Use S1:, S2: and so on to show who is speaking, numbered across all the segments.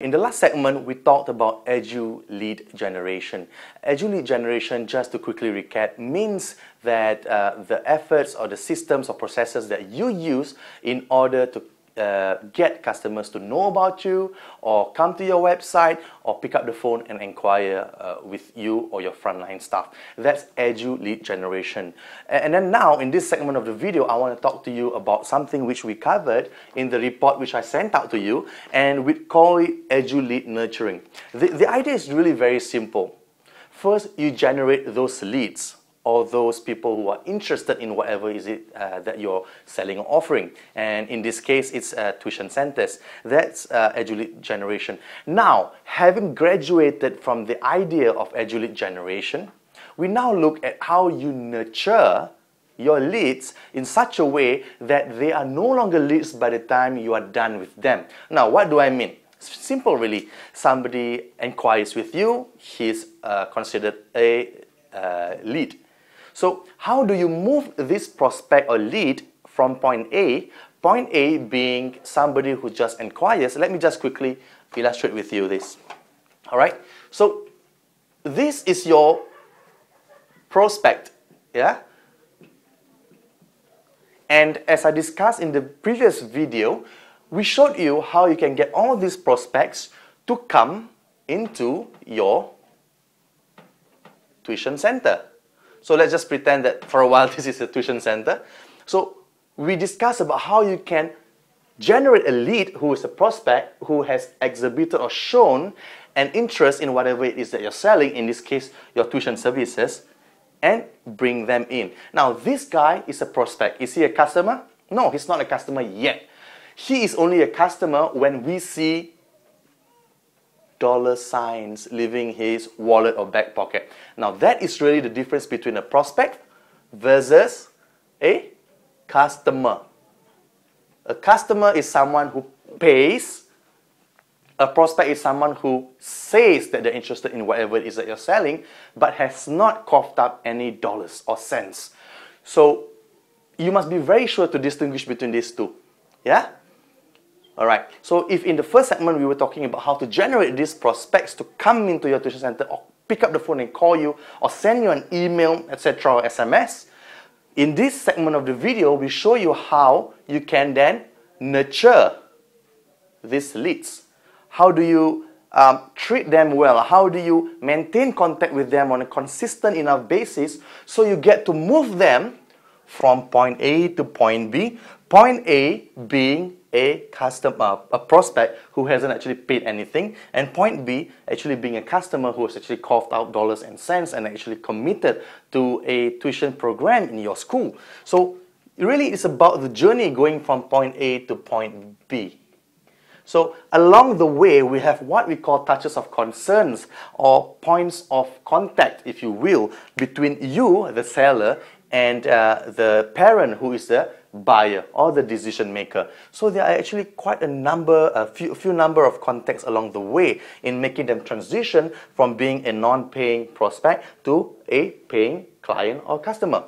S1: In the last segment, we talked about edu lead generation. Edu lead generation, just to quickly recap, means that the efforts or the systems or processes that you use in order to get customers to know about you or come to your website or pick up the phone and inquire with you or your frontline staff. That's edu lead generation. And then now in this segment of the video, I want to talk to you about something which we covered in the report which I sent out to you, and we call it edu lead nurturing. The idea is really very simple. First, you generate those leads, or those people who are interested in whatever is it that you're selling or offering. And in this case, it's tuition centers. That's edu lead generation. Now, having graduated from the idea of edu lead generation, we now look at how you nurture your leads in such a way that they are no longer leads by the time you are done with them. Now, what do I mean? Simple, really. Somebody inquires with you, he's considered a lead. So how do you move this prospect or lead from point A being somebody who just inquires? Let me just quickly illustrate with you this. All right, so this is your prospect, yeah? And as I discussed in the previous video, we showed you how you can get all these prospects to come into your tuition center. So let's just pretend that for a while this is a tuition center. So we discussed about how you can generate a lead who is a prospect who has exhibited or shown an interest in whatever it is that you're selling, in this case your tuition services, and bring them in. Now this guy is a prospect. Is he a customer? No, he's not a customer yet. He is only a customer when we see dollar signs leaving his wallet or back pocket. Now that is really the difference between a prospect versus a customer. A customer is someone who pays. A prospect is someone who says that they're interested in whatever it is that you're selling, but has not coughed up any dollars or cents. So you must be very sure to distinguish between these two. Yeah? Alright, so if in the first segment we were talking about how to generate these prospects to come into your tuition center or pick up the phone and call you or send you an email, etc. or SMS, in this segment of the video we show you how you can then nurture these leads. How do you treat them well? How do you maintain contact with them on a consistent enough basis so you get to move them from point A to point B, point A being a customer, a prospect who hasn't actually paid anything, and point B actually being a customer who has actually coughed out dollars and cents and actually committed to a tuition program in your school. So really it's about the journey going from point A to point B. So along the way we have what we call touches of concerns or points of contact, if you will, between you, the seller, and the parent who is the buyer or the decision maker. So there are actually quite a few number of contacts along the way in making them transition from being a non-paying prospect to a paying client or customer.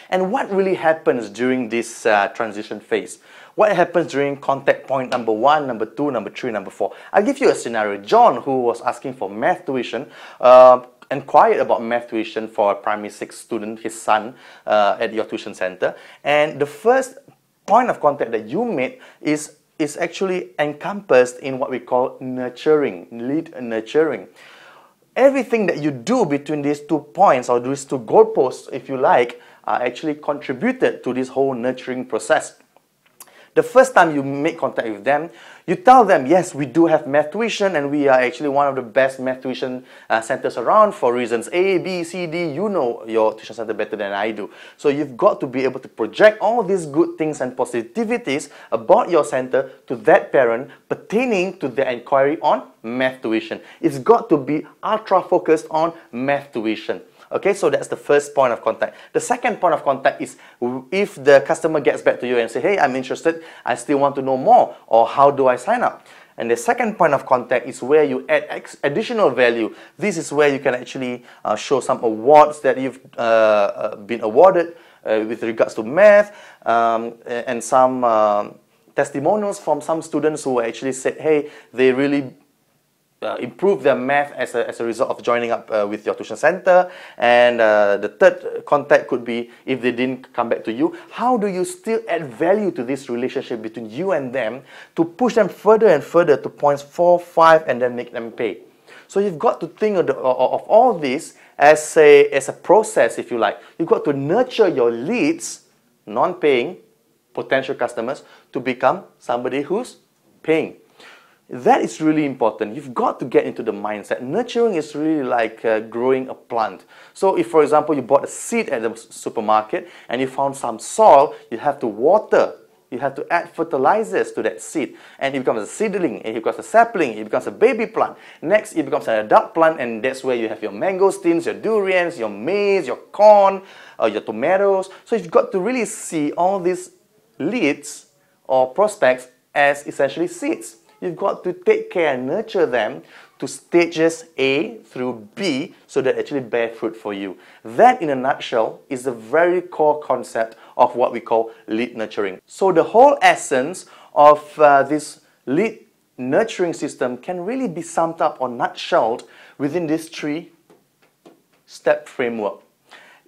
S1: And what really happens during this transition phase? What happens during contact point number 1, number 2, number 3, number 4? I'll give you a scenario. John, who was asking for math tuition, inquired about math tuition for a primary 6 student, his son, at your tuition center. And the first point of contact that you made is actually encompassed in what we call nurturing, lead nurturing. Everything that you do between these 2 points, or these 2 goalposts, if you like, are actually contributed to this whole nurturing process. The first time you make contact with them, you tell them, yes, we do have math tuition and we are actually one of the best math tuition centers around for reasons A, B, C, D. You know your tuition center better than I do. So you've got to be able to project all these good things and positivities about your center to that parent pertaining to their inquiry on math tuition. It's got to be ultra focused on math tuition. Okay, so that's the first point of contact. The second point of contact is if the customer gets back to you and say, hey, I'm interested, I still want to know more, or how do I sign up? And the second point of contact is where you add additional value. This is where you can actually show some awards that you've been awarded with regards to math, and some testimonials from some students who actually said, hey, they really improve their math as a result of joining up with your tuition center. And the third contact could be if they didn't come back to you. How do you still add value to this relationship between you and them to push them further and further to points 4, 5, and then make them pay? So you've got to think of all this as a process, if you like. You've got to nurture your leads, non-paying, potential customers, to become somebody who's paying. That is really important. You've got to get into the mindset. Nurturing is really like growing a plant. So if, for example, you bought a seed at the supermarket and you found some soil, you have to water. You have to add fertilizers to that seed. And it becomes a seedling, it becomes a sapling, it becomes a baby plant. Next, it becomes an adult plant, and that's where you have your mangosteens, your durians, your maize, your corn, your tomatoes. So you've got to really see all these leads or prospects as essentially seeds. You've got to take care and nurture them to stages A through B so that actually bear fruit for you. That, in a nutshell, is the very core concept of what we call lead nurturing. So the whole essence of this lead nurturing system can really be summed up or nutshelled within this 3-step framework.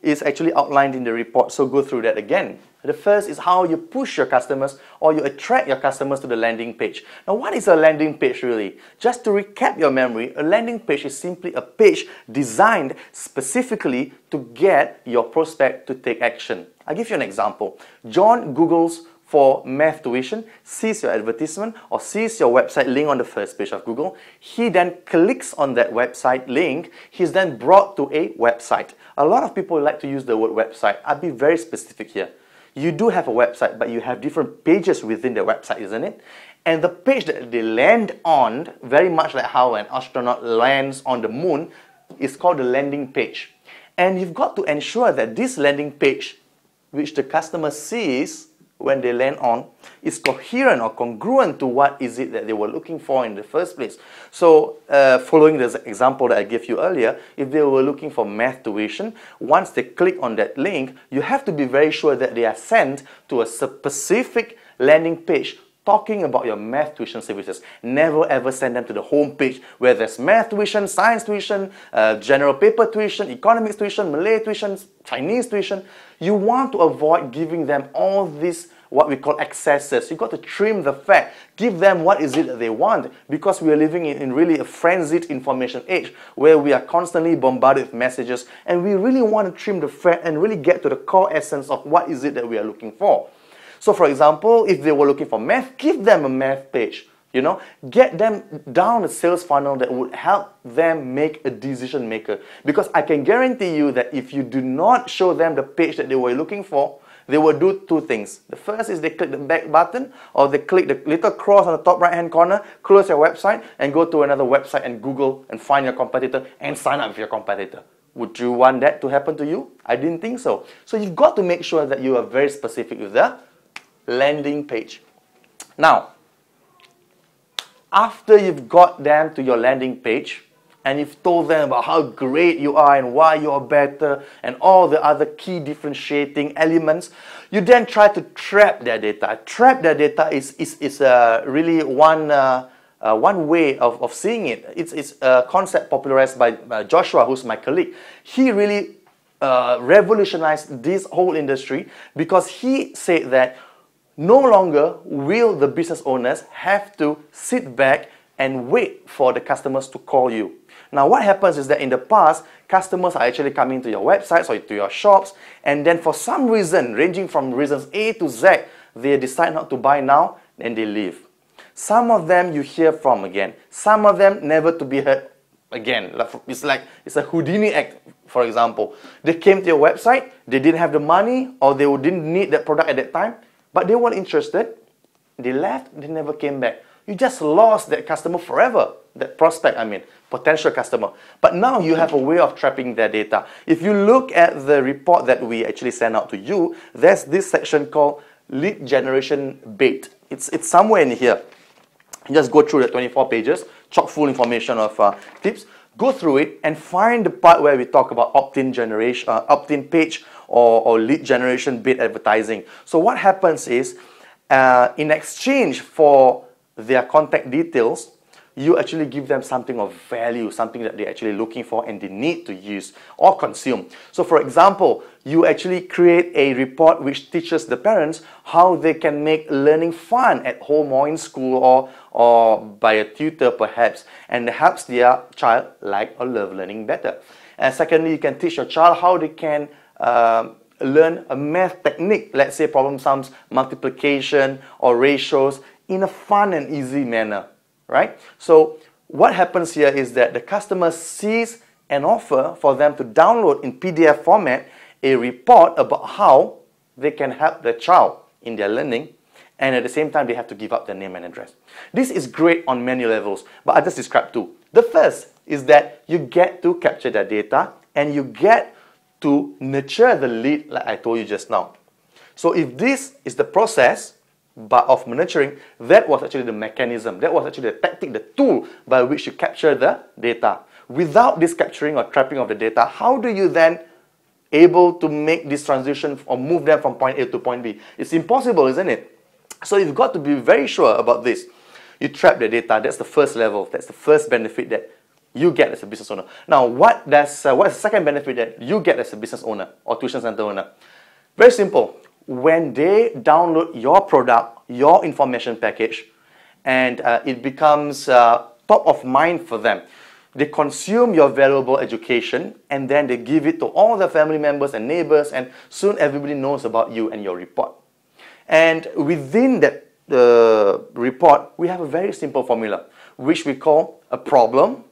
S1: It's actually outlined in the report, so go through that again. The first is how you push your customers or you attract your customers to the landing page. Now, what is a landing page really? Just to recap your memory, a landing page is simply a page designed specifically to get your prospect to take action. I'll give you an example. John Googles for math tuition, sees your advertisement or sees your website link on the first page of Google. He then clicks on that website link. He's then brought to a website. A lot of people like to use the word website. I'll be very specific here. You do have a website, but you have different pages within the website, isn't it? And the page that they land on, very much like how an astronaut lands on the moon, is called the landing page. And you've got to ensure that this landing page, which the customer sees when they land on, is coherent or congruent to what is it that they were looking for in the first place. So, following the example that I gave you earlier, if they were looking for math tuition, once they click on that link, you have to be very sure that they are sent to a specific landing page talking about your math tuition services. Never ever send them to the home page where there's math tuition, science tuition, general paper tuition, economics tuition, Malay tuition, Chinese tuition. You want to avoid giving them all these what we call excesses. You've got to trim the fat. Give them what is it that they want, because we are living in really a frenzied information age where we are constantly bombarded with messages, and we really want to trim the fat and really get to the core essence of what is it that we are looking for. So, for example, if they were looking for math, give them a math page. You know, get them down a sales funnel that would help them make a decision maker. Because I can guarantee you that if you do not show them the page that they were looking for, they will do two things. The first is they click the back button, or they click the little cross on the top right hand corner, close your website, and go to another website and Google and find your competitor and sign up with your competitor. Would you want that to happen to you? I didn't think so. So you've got to make sure that you are very specific with the landing page. Now, after you've got them to your landing page and you've told them about how great you are and why you're better and all the other key differentiating elements, you then try to trap their data. Trap their data is really one way of seeing it. It's a concept popularized by Joshua, who's my colleague. He really revolutionized this whole industry because he said that no longer will the business owners have to sit back and wait for the customers to call you. Now, what happens is that in the past, customers are actually coming to your websites or to your shops, and then for some reason, ranging from reasons A to Z, they decide not to buy now, and they leave. Some of them you hear from again. Some of them never to be heard again. It's a Houdini act, for example. They came to your website, they didn't have the money, or they didn't need that product at that time, but they weren't interested. They left, they never came back. You just lost that customer forever. That prospect, potential customer. But now you have a way of trapping their data. If you look at the report that we actually sent out to you, there's this section called Lead Generation Bait. It's somewhere in here. You just go through the 24 pages, chock full information of tips. Go through it and find the part where we talk about opt-in generation, opt-in page or lead generation bait advertising. So what happens is, in exchange for their contact details, you actually give them something of value, something that they're actually looking for and they need to use or consume. So for example, you actually create a report which teaches the parents how they can make learning fun at home or in school or by a tutor perhaps, and helps their child like or love learning better. And secondly, you can teach your child how they can learn a math technique, let's say problem sums, multiplication or ratios, in a fun and easy manner. Right? So what happens here is that the customer sees an offer for them to download in PDF format a report about how they can help their child in their learning, and at the same time they have to give up their name and address. This is great on many levels, but I just described two. The first is that you get to capture their data and you get to nurture the lead like I told you just now. So if this is the process of nurturing, that was actually the mechanism, that was actually the tactic, the tool by which you capture the data. Without this capturing or trapping of the data, how do you then able to make this transition or move them from point A to point B? It's impossible, isn't it? So you've got to be very sure about this. You trap the data, that's the first level, that's the first benefit that you get as a business owner. Now, what is the second benefit that you get as a business owner or tuition center owner? Very simple. When they download your product, your information package, and it becomes top of mind for them, they consume your valuable education and then they give it to all their family members and neighbors, and soon everybody knows about you and your report. And within that report, we have a very simple formula, which we call a problem,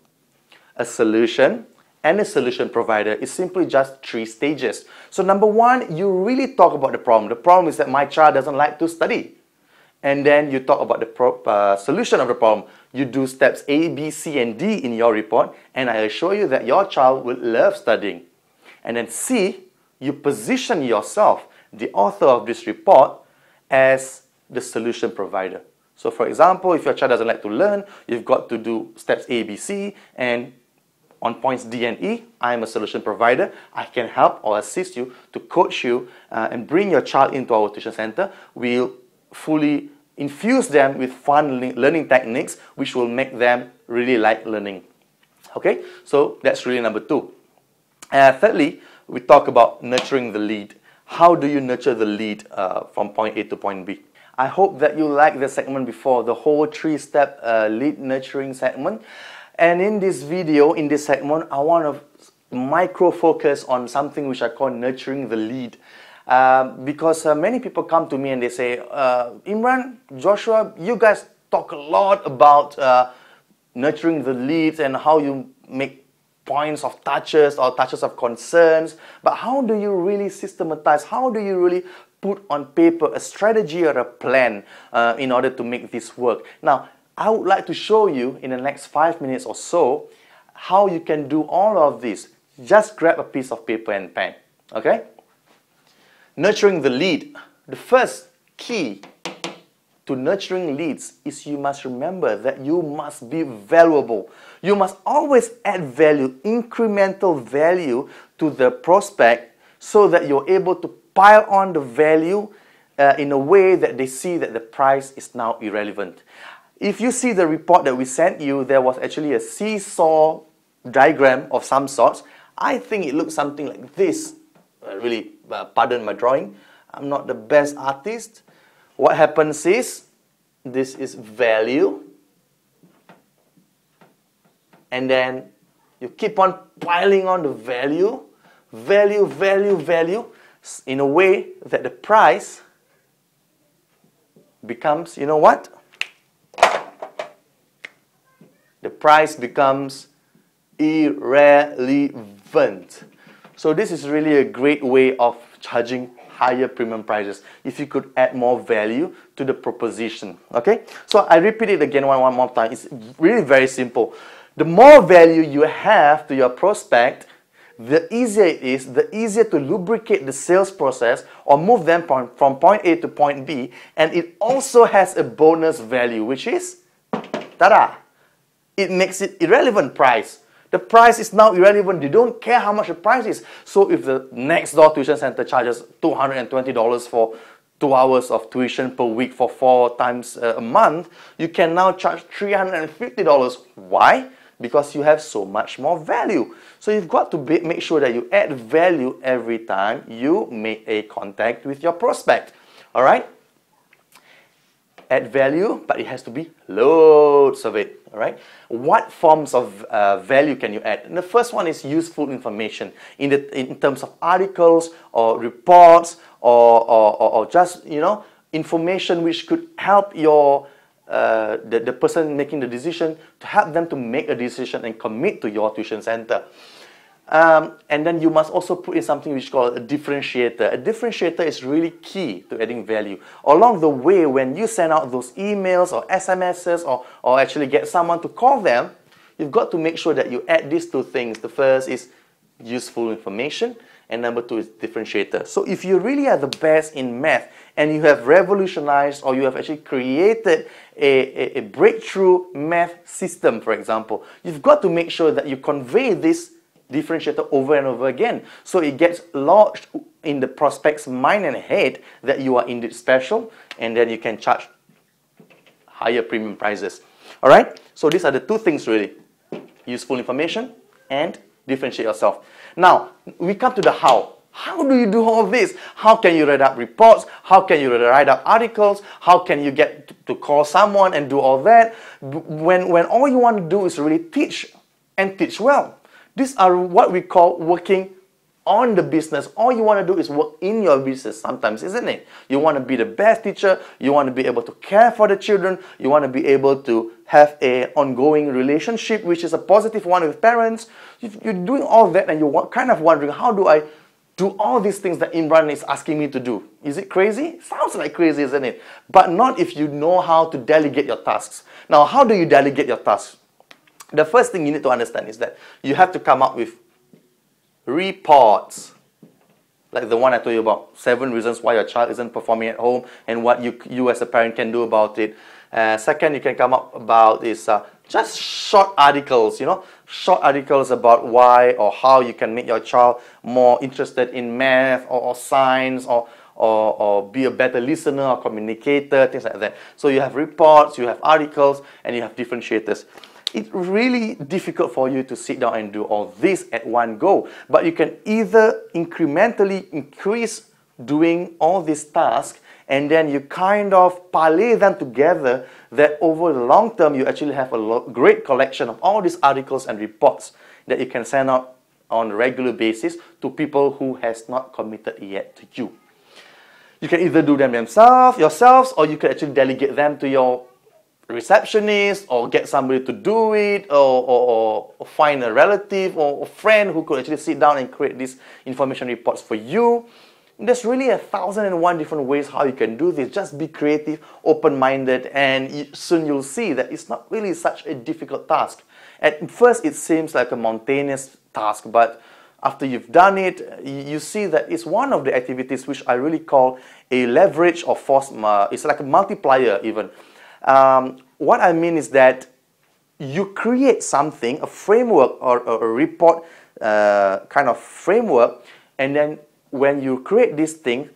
S1: a solution, and a solution provider. Is simply just 3 stages. So number 1, you really talk about the problem. The problem is that my child doesn't like to study. And then you talk about the solution of the problem. You do steps A, B, C, and D in your report, and I assure you that your child will love studying. And then C, you position yourself, the author of this report, as the solution provider. So for example, if your child doesn't like to learn, you've got to do steps A, B, C, and on points D and E, I am a solution provider. I can help or assist you to coach you and bring your child into our tuition center. We'll fully infuse them with fun learning techniques which will make them really like learning. Okay, so that's really number 2. Thirdly, we talk about nurturing the lead. How do you nurture the lead from point A to point B? I hope that you liked the segment before, the whole 3-step lead nurturing segment. And in this video, in this segment, I want to micro-focus on something which I call nurturing the lead. Because many people come to me and they say, Imran, Joshua, you guys talk a lot about nurturing the leads and how you make points of touches or touches of concerns. But how do you really systematize? How do you really put on paper a strategy or a plan in order to make this work? Now, I would like to show you in the next 5 minutes or so how you can do all of this. Just grab a piece of paper and pen, okay? Nurturing the lead. The first key to nurturing leads is you must remember that you must be valuable. You must always add value, incremental value to the prospect so that you're able to pile on the value in a way that they see that the price is now irrelevant. If you see the report that we sent you, there was actually a seesaw diagram of some sorts. I think it looks something like this. Really, pardon my drawing. I'm not the best artist. What happens is, this is value. And then you keep on piling on the value, value, in a way that the price becomes, you know what? The price becomes irrelevant. So this is really a great way of charging higher premium prices if you could add more value to the proposition. Okay? So I repeat it again one more time. It's really very simple. The more value you have to your prospect, the easier it is, the easier to lubricate the sales process or move them from point A to point B. And it also has a bonus value, which is, ta-da! It makes it irrelevant price. The price is now irrelevant. They don't care how much the price is. So if the next door tuition center charges $220 for 2 hours of tuition per week for 4 times a month, you can now charge $350. Why? Because you have so much more value. So you've got to make sure that you add value every time you make a contact with your prospect. All right? Add value, but it has to be loads of it. All right? What forms of value can you add? And the first one is useful information in terms of articles or reports or just, you know, information which could help your the person making the decision, to help them to make a decision and commit to your tuition center. And then you must also put in something which is called a differentiator. A differentiator is really key to adding value. Along the way, when you send out those emails or SMSs or actually get someone to call them, you've got to make sure that you add these two things. The first is useful information, and number two is differentiator. So if you really are the best in math and you have revolutionized or you have actually created a breakthrough math system, for example, you've got to make sure that you convey this differentiator over and over again, so it gets lodged in the prospect's mind and head that you are indeed special, and then you can charge higher premium prices. All right, so these are the two things really: useful information and differentiate yourself. Now we come to the how. How do you do all this? How can you write up reports? How can you write up articles? How can you get to call someone and do all that when all you want to do is really teach and teach well? These are what we call working on the business. All you want to do is work in your business sometimes, isn't it? You want to be the best teacher. You want to be able to care for the children. You want to be able to have an ongoing relationship, which is a positive one with parents. You're doing all that and you're kind of wondering, how do I do all these things that Imran is asking me to do? Is it crazy? Sounds like crazy, isn't it? But not if you know how to delegate your tasks. Now, how do you delegate your tasks? The first thing you need to understand is that you have to come up with reports, like the one I told you about, 7 reasons why your child isn't performing at home and what you as a parent can do about it. Second, you can come up about is just short articles, short articles about why or how you can make your child more interested in math or science or be a better listener or communicator, things like that. So you have reports, you have articles, and you have differentiators. It's really difficult for you to sit down and do all this at one go. But you can either incrementally increase doing all these tasks, and then you kind of parlay them together, that over the long term you actually have a great collection of all these articles and reports that you can send out on a regular basis to people who has not committed yet to you. You can either do them yourselves, or you can actually delegate them to your receptionist, or get somebody to do it, or find a relative or a friend who could actually sit down and create these information reports for you. There's really 1,001 different ways how you can do this. Just be creative, open-minded, and soon you'll see that it's not really such a difficult task. At first it seems like a mountainous task, but after you've done it, you see that it's one of the activities which I really call a leverage or force. It's like a multiplier even. What I mean is that you create something, a framework or a report kind of framework, and then when you create this thing,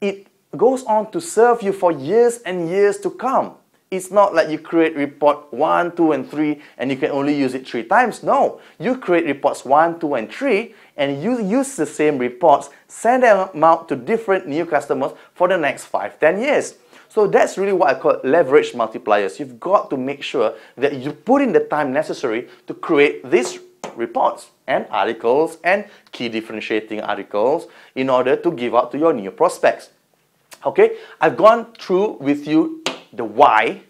S1: it goes on to serve you for years and years to come. It's not like you create report 1, 2, and 3 and you can only use it 3 times. No, you create reports 1, 2, and 3, and you use the same reports, send them out to different new customers for the next 5, 10 years. So that's really what I call leverage multipliers. You've got to make sure that you put in the time necessary to create these reports and articles and key differentiating articles in order to give out to your new prospects. Okay, I've gone through with you the why,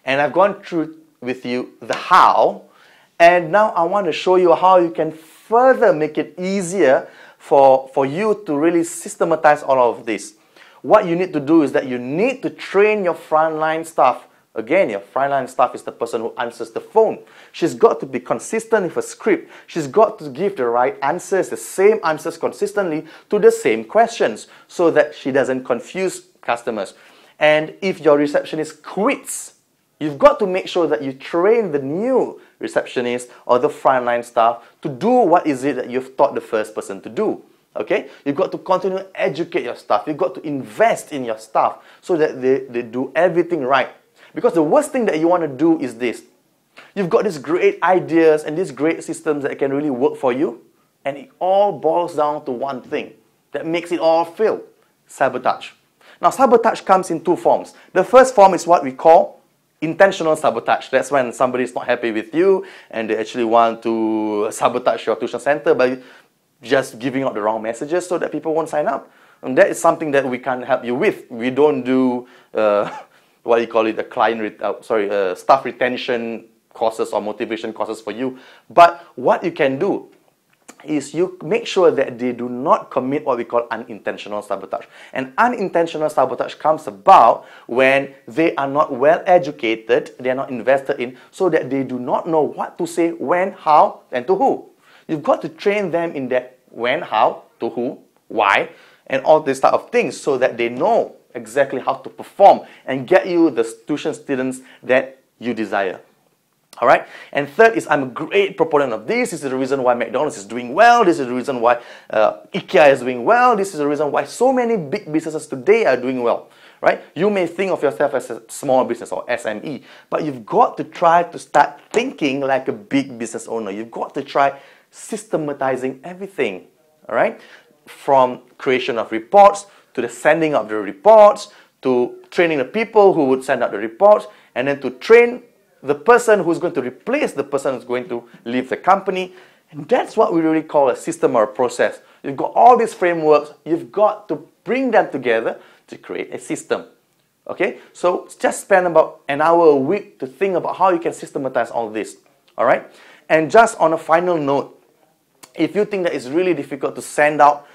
S1: and I've gone through with you the how, and now I want to show you how you can further make it easier for you to really systematize all of this. What you need to do is that you need to train your frontline staff. Again, your frontline staff is the person who answers the phone. She's got to be consistent with a script. She's got to give the right answers, the same answers consistently to the same questions, so that she doesn't confuse customers. And if your receptionist quits, you've got to make sure that you train the new receptionist or the frontline staff to do what is it that you've taught the first person to do. Okay? You've got to continue to educate your staff. You've got to invest in your staff so that they do everything right. Because the worst thing that you want to do is this. You've got these great ideas and these great systems that can really work for you, and it all boils down to one thing that makes it all fail: sabotage. Now, sabotage comes in two forms. The first form is what we call intentional sabotage. That's when somebody is not happy with you and they actually want to sabotage your tuition center by just giving out the wrong messages so that people won't sign up. And that is something that we can't help you with. We don't do what do you call it, staff retention courses or motivation courses for you. But what you can do is you make sure that they do not commit what we call unintentional sabotage. And unintentional sabotage comes about when they are not well educated, they are not invested in, so that they do not know what to say, when, how, and to who. You've got to train them in that when, how, to who, why, and all these type of things so that they know exactly how to perform and get you the tuition students that you desire. All right? And third is, I'm a great proponent of this. This is the reason why McDonald's is doing well. This is the reason why IKEA is doing well. This is the reason why so many big businesses today are doing well. Right? You may think of yourself as a small business or SME, but you've got to try to start thinking like a big business owner. You've got to try systematizing everything. All right? From creation of reports, to the sending of the reports, to training the people who would send out the reports, and then to train the person who's going to replace the person who's going to leave the company. And that's what we really call a system or a process. You've got all these frameworks, you've got to bring them together to create a system. Okay? So just spend about an hour a week to think about how you can systematize all this. Alright? And just on a final note, if you think that it's really difficult to send out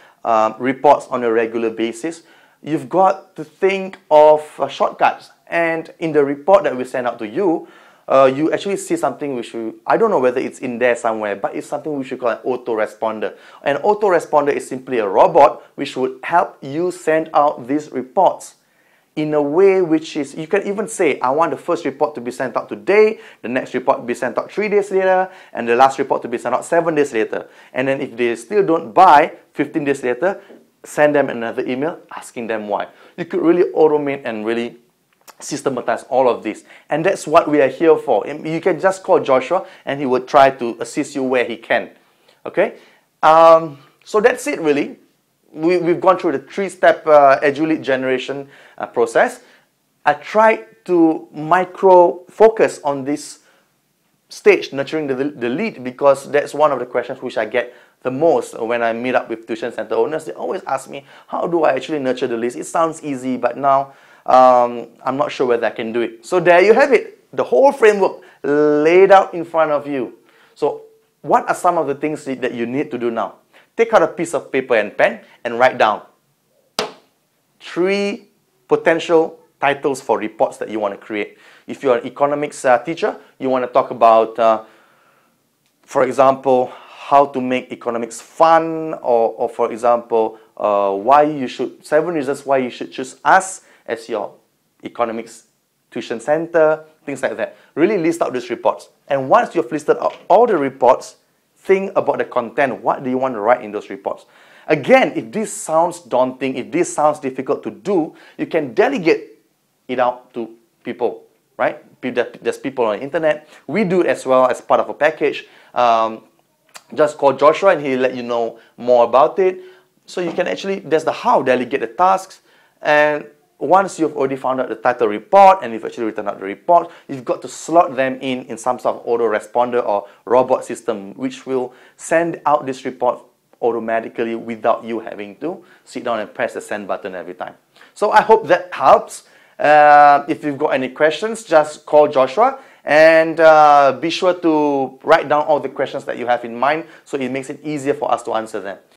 S1: reports on a regular basis, you've got to think of shortcuts. And in the report that we send out to you, you actually see something which I don't know whether it's in there somewhere, but it's something we should call an autoresponder. An autoresponder is simply a robot which would help you send out these reports in a way which is, you can even say, I want the first report to be sent out today, the next report to be sent out 3 days later, and the last report to be sent out 7 days later. And then if they still don't buy, 15 days later, send them another email asking them why. You could really automate and really systematize all of this. And that's what we are here for. You can just call Joshua and he will try to assist you where he can. Okay? So that's it really. We've gone through the 3-step EduLead generation process. I tried to micro-focus on this stage, nurturing the lead, because that's one of the questions which I get the most when I meet up with tuition center owners. They always ask me, how do I actually nurture the leads? It sounds easy, but now I'm not sure whether I can do it. So there you have it. The whole framework laid out in front of you. So what are some of the things that you need to do now? Take out a piece of paper and pen and write down 3 potential titles for reports that you want to create. If you're an economics teacher, you want to talk about, for example, how to make economics fun, or for example, 7 reasons why you should choose us as your economics tuition center, things like that. Really list out these reports. And once you've listed out all the reports, think about the content. What do you want to write in those reports? Again, if this sounds daunting, if this sounds difficult to do, you can delegate it out to people, right? There's people on the internet. We do it as well as part of a package. Just call Joshua and he'll let you know more about it. So you can actually, there's the how, delegate the tasks. And once you've already found out the title report and you've actually written out the report, you've got to slot them in some sort of autoresponder or robot system, which will send out this report automatically without you having to sit down and press the send button every time. So I hope that helps. If you've got any questions, just call Joshua and be sure to write down all the questions that you have in mind so it makes it easier for us to answer them.